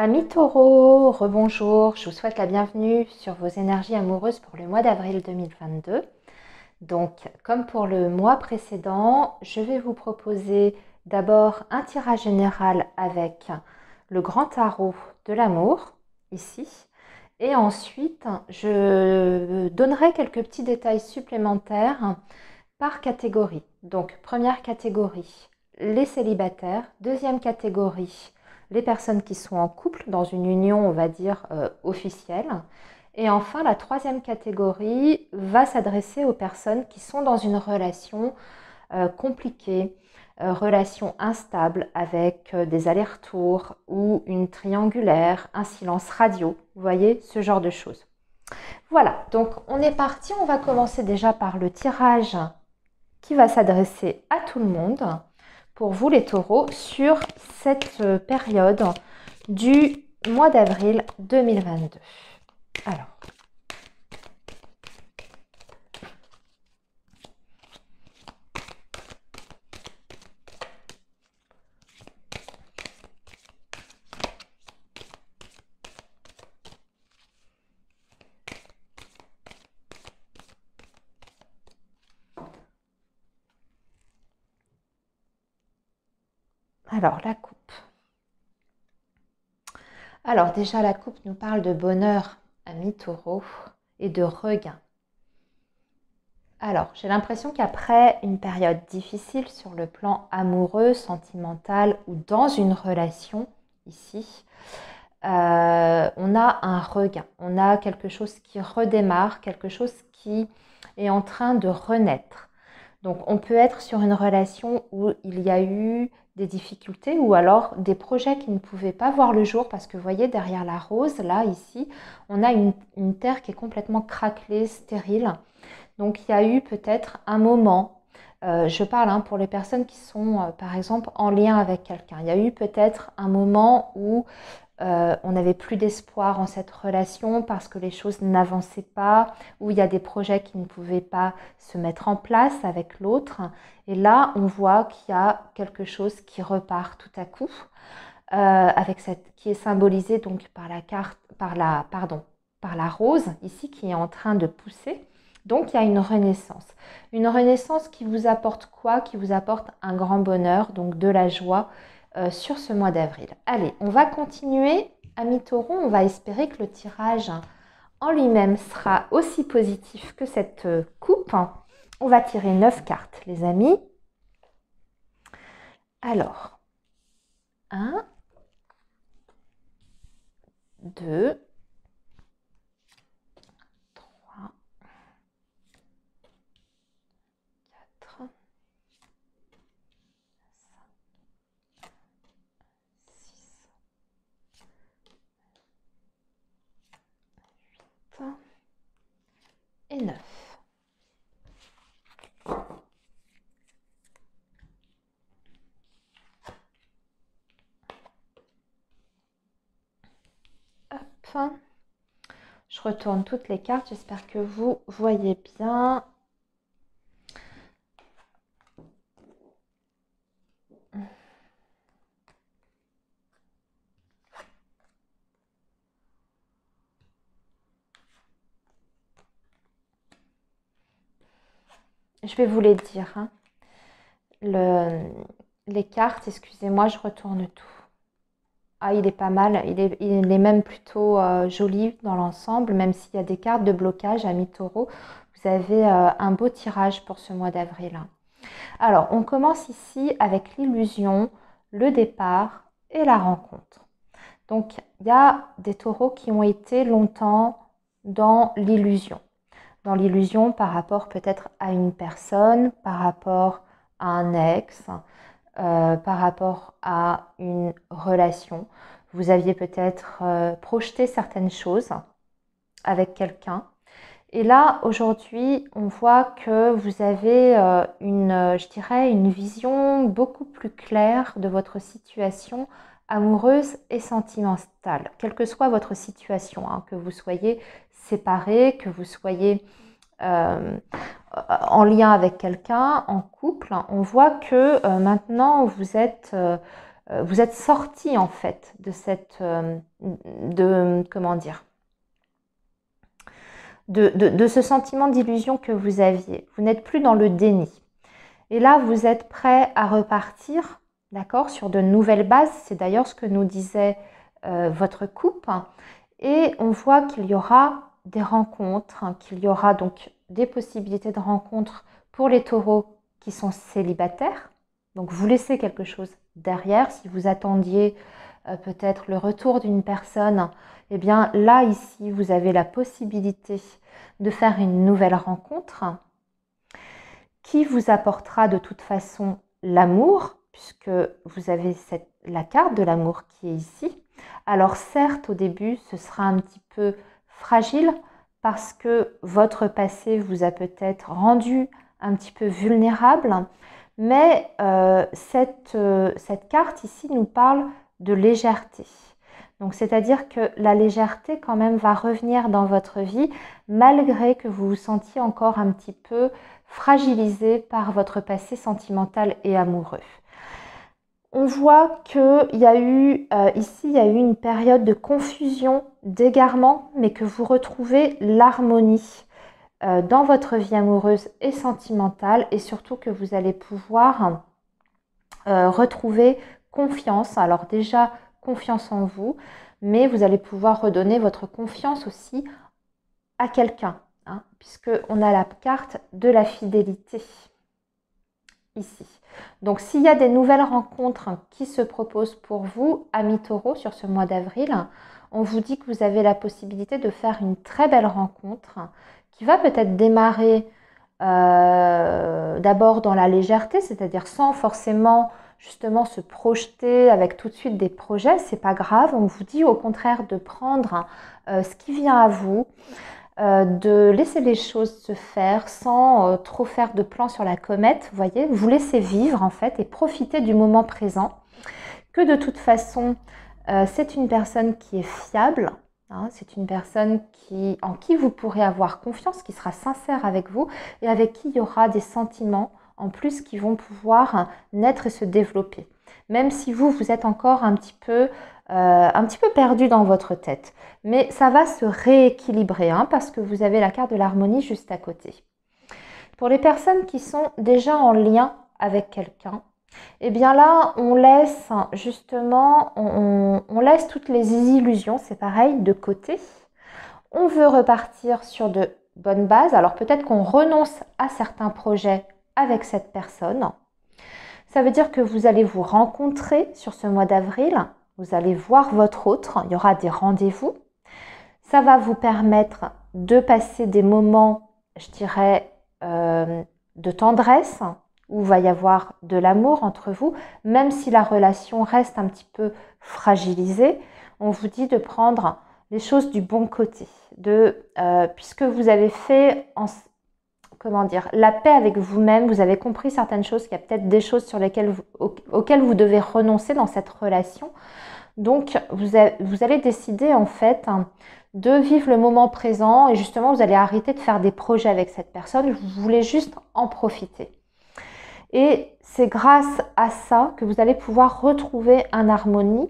Amis taureaux, rebonjour, je vous souhaite la bienvenue sur vos énergies amoureuses pour le mois d'avril 2022. Donc, comme pour le mois précédent, je vais vous proposer d'abord un tirage général avec le grand tarot de l'amour, ici. Et ensuite, je donnerai quelques petits détails supplémentaires par catégorie. Donc, première catégorie, les célibataires. Deuxième catégorie, les personnes qui sont en couple, dans une union, on va dire, officielle. Et enfin, la troisième catégorie va s'adresser aux personnes qui sont dans une relation compliquée, relation instable avec des allers-retours ou une triangulaire, un silence radio. Vous voyez, ce genre de choses. Voilà, donc on est parti. On va commencer déjà par le tirage qui va s'adresser à tout le monde pour vous les taureaux sur cette période du mois d'avril 2022. Alors, la coupe. Alors déjà, la coupe nous parle de bonheur, amis taureaux, et de regain. Alors, j'ai l'impression qu'après une période difficile sur le plan amoureux, sentimental ou dans une relation, ici, on a un regain, on a quelque chose qui redémarre, quelque chose qui est en train de renaître. Donc, on peut être sur une relation où il y a eu des difficultés ou alors des projets qui ne pouvaient pas voir le jour parce que vous voyez derrière la rose, là, ici, on a une terre qui est complètement craquelée, stérile. Donc, il y a eu peut-être un moment, je parle pour les personnes qui sont, par exemple, en lien avec quelqu'un. Il y a eu peut-être un moment où on n'avait plus d'espoir en cette relation parce que les choses n'avançaient pas, où il y a des projets qui ne pouvaient pas se mettre en place avec l'autre. Et là, on voit qu'il y a quelque chose qui repart tout à coup, avec qui est symbolisé donc par la carte, par la rose ici qui est en train de pousser. Donc il y a une renaissance. Une renaissance qui vous apporte quoi? Qui vous apporte un grand bonheur, donc de la joie sur ce mois d'avril. Allez, on va continuer. Amis taureaux, on va espérer que le tirage en lui-même sera aussi positif que cette coupe. On va tirer 9 cartes, les amis. Alors, 1, 2, 3, 4, 6, 8 et 9. Hop. Je retourne toutes les cartes, j'espère que vous voyez bien. Je vais vous les dire. Les cartes, excusez-moi, je retourne tout. Ah, il est pas mal, il est même plutôt joli dans l'ensemble, même s'il y a des cartes de blocage, amis taureaux. Vous avez un beau tirage pour ce mois d'avril. Alors, on commence ici avec l'illusion, le départ et la rencontre. Donc, il y a des taureaux qui ont été longtemps dans l'illusion. Dans l'illusion par rapport peut-être à une personne, par rapport à un ex, par rapport à une relation. Vous aviez peut-être projeté certaines choses avec quelqu'un. Et là, aujourd'hui, on voit que vous avez je dirais, une vision beaucoup plus claire de votre situation amoureuse et sentimentale, quelle que soit votre situation, que vous soyez séparé, que vous soyez en lien avec quelqu'un, en couple, on voit que maintenant vous êtes vous êtes sorti en fait de cette, comment dire, de ce sentiment d'illusion que vous aviez. Vous n'êtes plus dans le déni. Et là, vous êtes prêt à repartir, d'accord, sur de nouvelles bases. C'est d'ailleurs ce que nous disait votre couple. Et on voit qu'il y aura des rencontres, qu'il y aura donc des possibilités de rencontres pour les taureaux qui sont célibataires. Donc vous laissez quelque chose derrière. Si vous attendiez peut-être le retour d'une personne, eh bien là, ici, vous avez la possibilité de faire une nouvelle rencontre qui vous apportera de toute façon l'amour, puisque vous avez la carte de l'amour qui est ici. Alors certes, au début, ce sera un petit peu fragile parce que votre passé vous a peut-être rendu un petit peu vulnérable, mais cette carte ici nous parle de légèreté. Donc c'est-à-dire que la légèreté quand même va revenir dans votre vie malgré que vous vous sentiez encore un petit peu fragilisé par votre passé sentimental et amoureux. On voit qu'il y a eu ici, il y a eu une période de confusion, d'égarement, mais que vous retrouvez l'harmonie dans votre vie amoureuse et sentimentale, et surtout que vous allez pouvoir retrouver confiance. Alors déjà, confiance en vous, mais vous allez pouvoir redonner votre confiance aussi à quelqu'un, hein, puisqu'on a la carte de la fidélité ici. Donc s'il y a des nouvelles rencontres qui se proposent pour vous, amis taureaux, sur ce mois d'avril, on vous dit que vous avez la possibilité de faire une très belle rencontre qui va peut-être démarrer d'abord dans la légèreté, c'est-à-dire sans forcément justement se projeter avec tout de suite des projets, c'est pas grave. On vous dit au contraire de prendre ce qui vient à vous, de laisser les choses se faire sans trop faire de plans sur la comète, vous voyez, vous laissez vivre en fait et profiter du moment présent, que de toute façon c'est une personne qui est fiable, hein, c'est une personne en qui vous pourrez avoir confiance, qui sera sincère avec vous et avec qui il y aura des sentiments en plus qui vont pouvoir naître et se développer. Même si vous êtes encore un petit peu perdu dans votre tête. Mais ça va se rééquilibrer hein, parce que vous avez la carte de l'harmonie juste à côté. Pour les personnes qui sont déjà en lien avec quelqu'un, eh bien là, on laisse justement, on laisse toutes les illusions, c'est pareil, de côté. On veut repartir sur de bonnes bases. Alors peut-être qu'on renonce à certains projets avec cette personne. Ça veut dire que vous allez vous rencontrer sur ce mois d'avril. Vous allez voir votre autre. Il y aura des rendez-vous. Ça va vous permettre de passer des moments, je dirais, de tendresse, où il va y avoir de l'amour entre vous, même si la relation reste un petit peu fragilisée. On vous dit de prendre les choses du bon côté, puisque vous avez fait la paix avec vous-même, vous avez compris certaines choses, qu'il y a peut-être des choses auxquelles vous devez renoncer dans cette relation. Donc, vous allez décider en fait de vivre le moment présent et justement, vous allez arrêter de faire des projets avec cette personne. Vous voulez juste en profiter. Et c'est grâce à ça que vous allez pouvoir retrouver une harmonie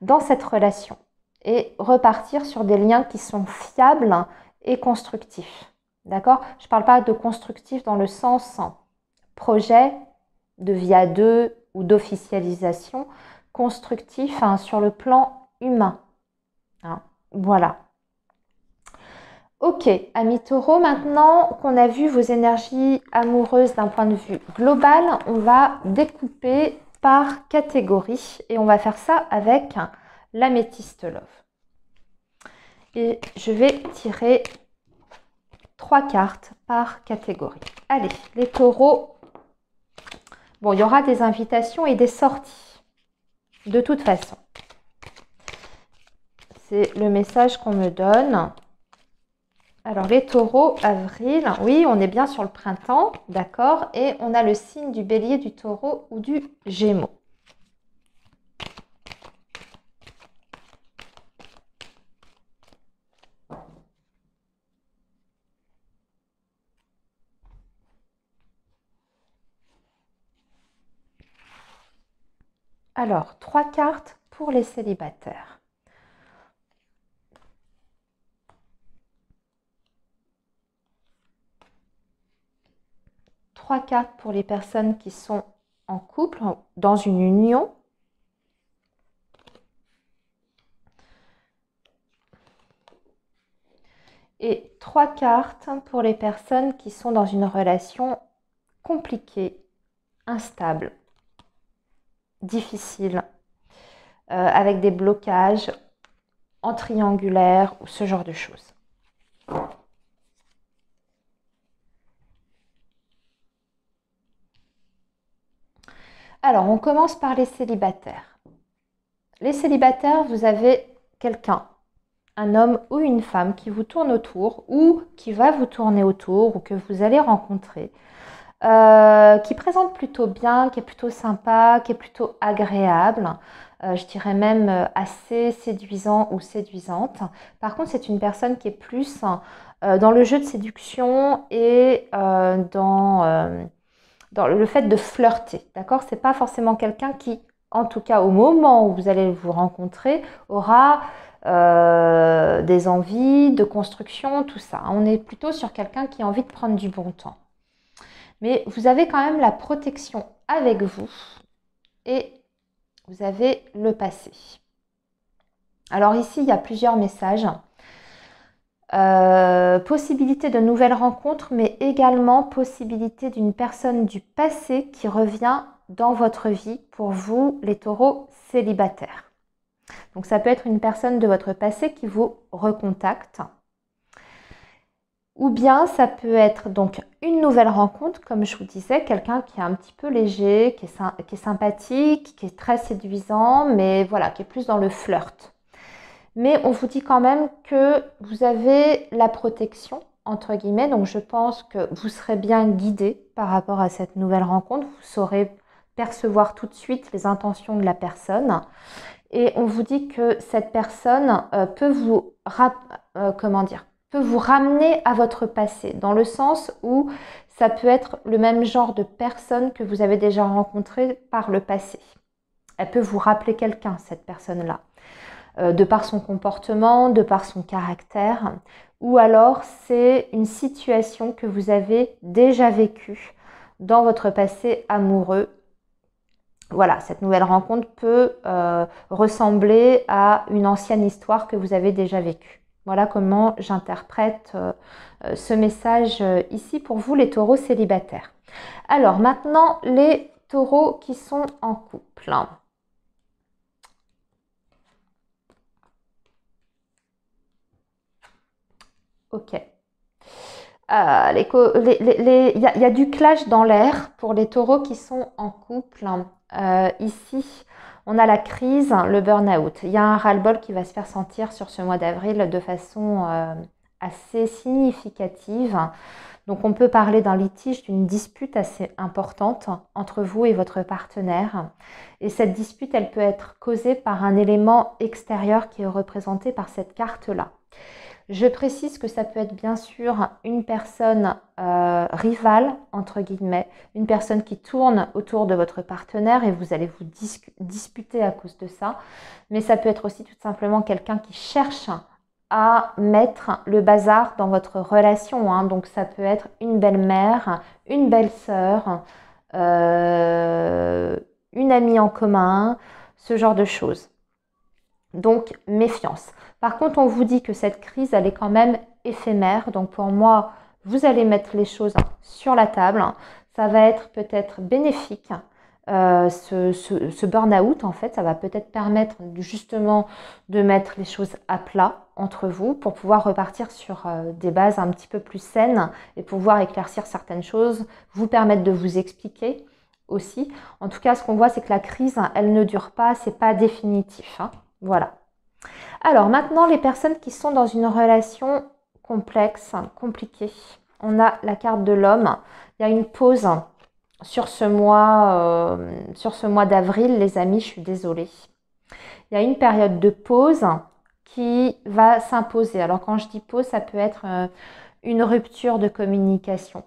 dans cette relation et repartir sur des liens qui sont fiables et constructifs. D'accord ? Je ne parle pas de constructif dans le sens projet de vie à deux ou d'officialisation, constructif hein, sur le plan humain. Hein, voilà. Ok, amis taureaux, maintenant qu'on a vu vos énergies amoureuses d'un point de vue global, on va découper par catégorie et on va faire ça avec l'améthyste love. Et je vais tirer 3 cartes par catégorie. Allez, les taureaux. Bon, il y aura des invitations et des sorties, de toute façon. C'est le message qu'on me donne. Alors, les taureaux, avril, oui, on est bien sur le printemps, d'accord. Et on a le signe du bélier, du taureau ou du gémeaux. Alors, 3 cartes pour les célibataires. Trois cartes pour les personnes qui sont en couple, dans une union. Et 3 cartes pour les personnes qui sont dans une relation compliquée, instable, difficile, avec des blocages en triangulaire ou ce genre de choses. Alors, on commence par les célibataires. Les célibataires, vous avez quelqu'un, un homme ou une femme qui vous tourne autour ou qui va vous tourner autour ou que vous allez rencontrer, qui présente plutôt bien, qui est plutôt sympa, qui est plutôt agréable, je dirais même assez séduisant ou séduisante. Par contre, c'est une personne qui est plus dans le jeu de séduction et dans le fait de flirter, d'accord? C'est pas forcément quelqu'un qui, en tout cas au moment où vous allez vous rencontrer, aura des envies de construction, tout ça. On est plutôt sur quelqu'un qui a envie de prendre du bon temps. Mais vous avez quand même la protection avec vous et vous avez le passé. Alors ici, il y a plusieurs messages. Possibilité de nouvelles rencontres, mais également possibilité d'une personne du passé qui revient dans votre vie pour vous, les taureaux célibataires. Donc ça peut être une personne de votre passé qui vous recontacte. Ou bien ça peut être donc une nouvelle rencontre, comme je vous disais, quelqu'un qui est un petit peu léger, qui est sympathique, qui est très séduisant, mais voilà, qui est plus dans le flirt. Mais on vous dit quand même que vous avez la protection, entre guillemets, donc je pense que vous serez bien guidé par rapport à cette nouvelle rencontre. Vous saurez percevoir tout de suite les intentions de la personne. Et on vous dit que cette personne peut vous ramener à votre passé, dans le sens où ça peut être le même genre de personne que vous avez déjà rencontré par le passé. Elle peut vous rappeler quelqu'un, cette personne-là. De par son comportement, de par son caractère, ou alors c'est une situation que vous avez déjà vécue dans votre passé amoureux. Voilà, cette nouvelle rencontre peut ressembler à une ancienne histoire que vous avez déjà vécue. Voilà comment j'interprète ce message ici pour vous, les taureaux célibataires. Alors maintenant, les taureaux qui sont en couple. Ok. Il y a du clash dans l'air pour les taureaux qui sont en couple. Ici, on a la crise, le burn-out. Il y a un ras-le-bol qui va se faire sentir sur ce mois d'avril de façon assez significative. Donc, on peut parler d'un litige, d'une dispute assez importante entre vous et votre partenaire. Et cette dispute, elle peut être causée par un élément extérieur qui est représenté par cette carte-là. Je précise que ça peut être bien sûr une personne rivale, entre guillemets, une personne qui tourne autour de votre partenaire et vous allez vous disputer à cause de ça. Mais ça peut être aussi tout simplement quelqu'un qui cherche à mettre le bazar dans votre relation, hein. Donc ça peut être une belle-mère, une belle-sœur, une amie en commun, ce genre de choses. Donc, méfiance. Par contre, on vous dit que cette crise, elle est quand même éphémère. Donc, pour moi, vous allez mettre les choses sur la table. Ça va être peut-être bénéfique. Ce burn-out, en fait, ça va peut-être permettre justement de mettre les choses à plat entre vous pour pouvoir repartir sur des bases un petit peu plus saines et pouvoir éclaircir certaines choses, vous permettre de vous expliquer aussi. En tout cas, ce qu'on voit, c'est que la crise, elle ne dure pas, c'est pas définitif, hein. Voilà. Alors maintenant, les personnes qui sont dans une relation complexe, compliquée. On a la carte de l'homme. Il y a une pause sur ce mois d'avril, les amis, je suis désolée. Il y a une période de pause qui va s'imposer. Alors quand je dis pause, ça peut être une rupture de communication.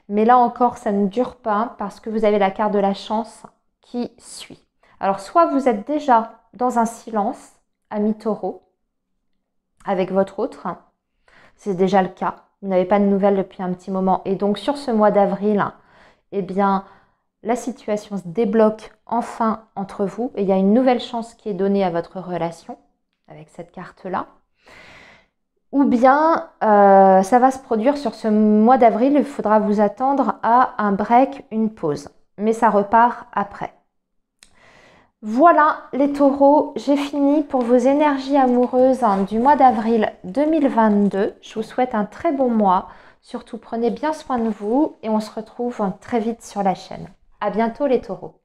Mais là encore, ça ne dure pas parce que vous avez la carte de la chance qui suit. Alors, soit vous êtes déjà dans un silence, ami taureau, avec votre autre, c'est déjà le cas. Vous n'avez pas de nouvelles depuis un petit moment. Et donc, sur ce mois d'avril, eh bien, la situation se débloque enfin entre vous et il y a une nouvelle chance qui est donnée à votre relation avec cette carte-là. Ou bien, ça va se produire sur ce mois d'avril, il faudra vous attendre à un break, une pause. Mais ça repart après. Voilà les taureaux, j'ai fini pour vos énergies amoureuses du mois d'avril 2022. Je vous souhaite un très bon mois. Surtout, prenez bien soin de vous et on se retrouve très vite sur la chaîne. À bientôt les taureaux.